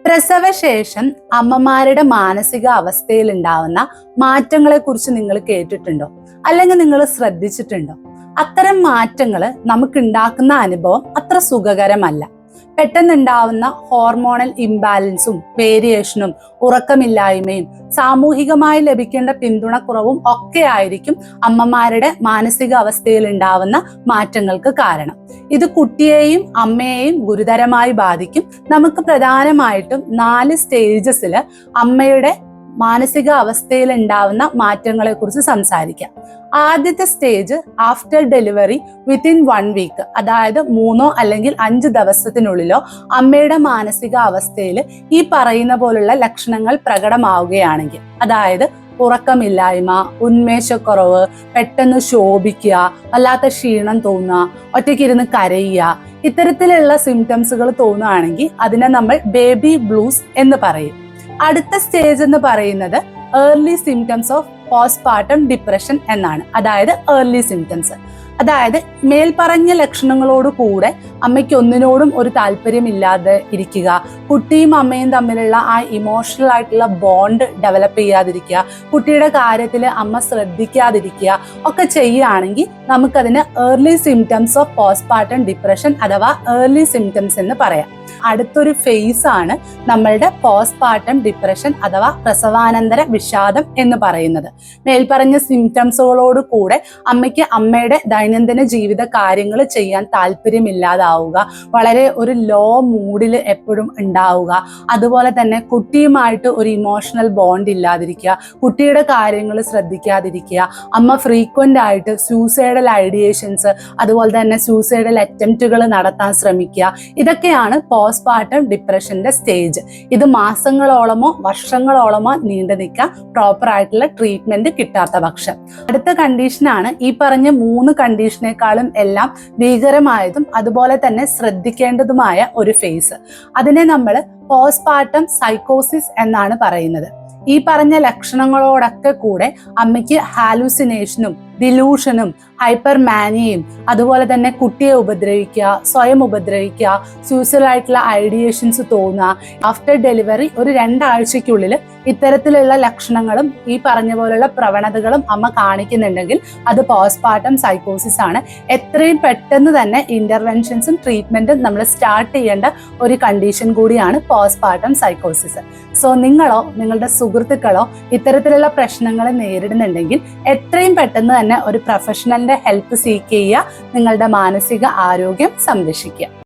പ്രസവശേഷം അമ്മമാരുടെ മാനസിക അവസ്ഥയിൽ ഉണ്ടാവുന്ന മാറ്റങ്ങളെ കുറിച്ച് നിങ്ങൾ കേട്ടിട്ടുണ്ടോ? അല്ലെങ്കിൽ നിങ്ങൾ ശ്രദ്ധിച്ചിട്ടുണ്ടോ? അത്തരം മാറ്റങ്ങൾ നമുക്ക് ഉണ്ടാക്കുന്ന അനുഭവം അത്ര സുഖകരമല്ല. പെട്ടെന്നുണ്ടാവുന്ന ഹോർമോണൽ ഇംബാലൻസും വേരിയേഷനും ഉറക്കമില്ലായ്മയും സാമൂഹികമായി ലഭിക്കേണ്ട പിന്തുണക്കുറവും ഒക്കെ ആയിരിക്കും അമ്മമാരുടെ മാനസിക അവസ്ഥയിൽ ഉണ്ടാവുന്ന മാറ്റങ്ങൾക്ക് കാരണം. ഇത് കുട്ടിയെയും അമ്മയെയും ഗുരുതരമായി ബാധിക്കും. നമുക്ക് പ്രധാനമായിട്ടും 4 സ്റ്റേജസിൽ അമ്മയുടെ മാനസിക അവസ്ഥയിൽ ഉണ്ടാവുന്ന മാറ്റങ്ങളെ കുറിച്ച് സംസാരിക്കാം. ആദ്യത്തെ stage after delivery within 1 week, അതായത് 3 അല്ലെങ്കിൽ 5 ദിവസത്തിനുള്ളിലോ അമ്മയുടെ മാനസിക അവസ്ഥയിൽ ഈ പറയുന്ന പോലുള്ള ലക്ഷണങ്ങൾ പ്രകടമാവുകയാണെങ്കിൽ, അതായത് ഉറക്കമില്ലായ്മ, ഉന്മേഷക്കുറവ്, പെട്ടെന്ന് ശോഭിക്കുക, വല്ലാത്ത ക്ഷീണം തോന്നുക, ഒറ്റയ്ക്കിരുന്ന് കരയുക, ഇത്തരത്തിലുള്ള സിംറ്റംസുകൾ തോന്നുകയാണെങ്കിൽ അതിനെ നമ്മൾ ബേബി ബ്ലൂസ് എന്ന് പറയും. അടുത്ത സ്റ്റേജ് എന്ന് പറയുന്നത് early symptoms of postpartum depression എന്നാണ്. അതായത് ഏർലി സിംറ്റംസ്, അതായത് മേൽപ്പറഞ്ഞ ലക്ഷണങ്ങളോട് കൂടെ അമ്മയ്ക്ക് ഒന്നിനോടും ഒരു താല്പര്യമില്ലാതെ ഇരിക്കുക, കുട്ടിയും അമ്മയും തമ്മിലുള്ള ആ ഇമോഷണൽ ആയിട്ടുള്ള ബോണ്ട് ഡെവലപ്പ് ചെയ്യാതിരിക്കുക, കുട്ടിയുടെ കാര്യത്തിൽ അമ്മ ശ്രദ്ധിക്കാതിരിക്കുക ഒക്കെ ചെയ്യുകയാണെങ്കിൽ നമുക്കതിന് early symptoms of postpartum depression അഥവാ ഏർലി സിംറ്റംസ് എന്ന് പറയാം. അടുത്തൊരു ഫേസ് ആണ് നമ്മളുടെ പോസ്റ്റ്പാർട്ടം ഡിപ്രഷൻ അഥവാ പ്രസവാനന്തര വിഷാദം എന്ന് പറയുന്നത്. മേൽപ്പറഞ്ഞ സിംറ്റംസുകളോട് കൂടെ അമ്മയ്ക്ക് അമ്മയുടെ ദൈനംദിന ജീവിത കാര്യങ്ങൾ ചെയ്യാൻ താല്പര്യമില്ലാതാവുക, വളരെ ഒരു ലോ മൂഡിൽ എപ്പോഴും ഉണ്ടാവുക, അതുപോലെ തന്നെ കുട്ടിയുമായിട്ട് ഒരു ഇമോഷണൽ ബോണ്ട് ഇല്ലാതിരിക്കുക, കുട്ടിയുടെ കാര്യങ്ങൾ ശ്രദ്ധിക്കാതിരിക്കുക, അമ്മ ഫ്രീക്വന്റ് ആയിട്ട് സൂസൈഡൽ ഐഡിയേഷൻസ് അതുപോലെ തന്നെ സൂസൈഡൽ അറ്റംപ്റ്റുകൾ നടത്താൻ ശ്രമിക്കുക. ഇതൊക്കെയാണ് പോസ്റ്റ്പാർട്ടം ഡിപ്രഷന്റെ സ്റ്റേജ്. ഇത് മാസങ്ങളോളമോ വർഷങ്ങളോളമോ നീണ്ടു നിൽക്കാം പ്രോപ്പർ ആയിട്ടുള്ള ട്രീറ്റ്മെന്റ് കിട്ടാത്ത പക്ഷം. അടുത്ത കണ്ടീഷനാണ് ഈ പറഞ്ഞ 3 കണ്ടീഷനേക്കാളും എല്ലാം ഭീകരമായതും അതുപോലെ തന്നെ ശ്രദ്ധിക്കേണ്ടതുമായ ഒരു ഫേസ്. അതിനെ നമ്മൾ പോസ്റ്റ്പാർട്ടം സൈക്കോസിസ് എന്നാണ് പറയുന്നത്. ഈ പറഞ്ഞ ലക്ഷണങ്ങളോടൊക്കെ കൂടെ അമ്മയ്ക്ക് ഹാലൂസിനേഷനും ഡിലൂഷനും ഹൈപ്പർമാനിയയും അതുപോലെ തന്നെ കുട്ടിയെ ഉപദ്രവിക്കുക, സ്വയം ഉപദ്രവിക്കുക, സൂസൈഡ് ആയിട്ടുള്ള ഐഡിയേഷൻസ് തോന്നുക, ആഫ്റ്റർ ഡെലിവറി ഒരു 2 ആഴ്ചയ്ക്കുള്ളിൽ ഇത്തരത്തിലുള്ള ലക്ഷണങ്ങളും ഈ പറഞ്ഞ പോലുള്ള പ്രവണതകളും അമ്മ കാണിക്കുന്നുണ്ടെങ്കിൽ അത് പോസ്റ്റ്പാർട്ടം സൈക്കോസിസ് ആണ്. എത്രയും പെട്ടെന്ന് തന്നെ ഇന്റർവെൻഷൻസും ട്രീറ്റ്മെന്റും നമ്മൾ സ്റ്റാർട്ട് ചെയ്യേണ്ട ഒരു കണ്ടീഷൻ കൂടിയാണ് പോസ്റ്റ്പാർട്ടം സൈക്കോസിസ്. സോ നിങ്ങളോ നിങ്ങളുടെ സുഹൃത്തുക്കളോ ഇത്തരത്തിലുള്ള പ്രശ്നങ്ങൾ നേരിടുന്നുണ്ടെങ്കിൽ എത്രയും പെട്ടെന്ന് തന്നെ ഒരു പ്രൊഫഷണലിന്റെ ഹെൽപ്പ് സീക്ക് ചെയ്യുക, നിങ്ങളുടെ മാനസിക ആരോഗ്യം സംരക്ഷിക്കുക.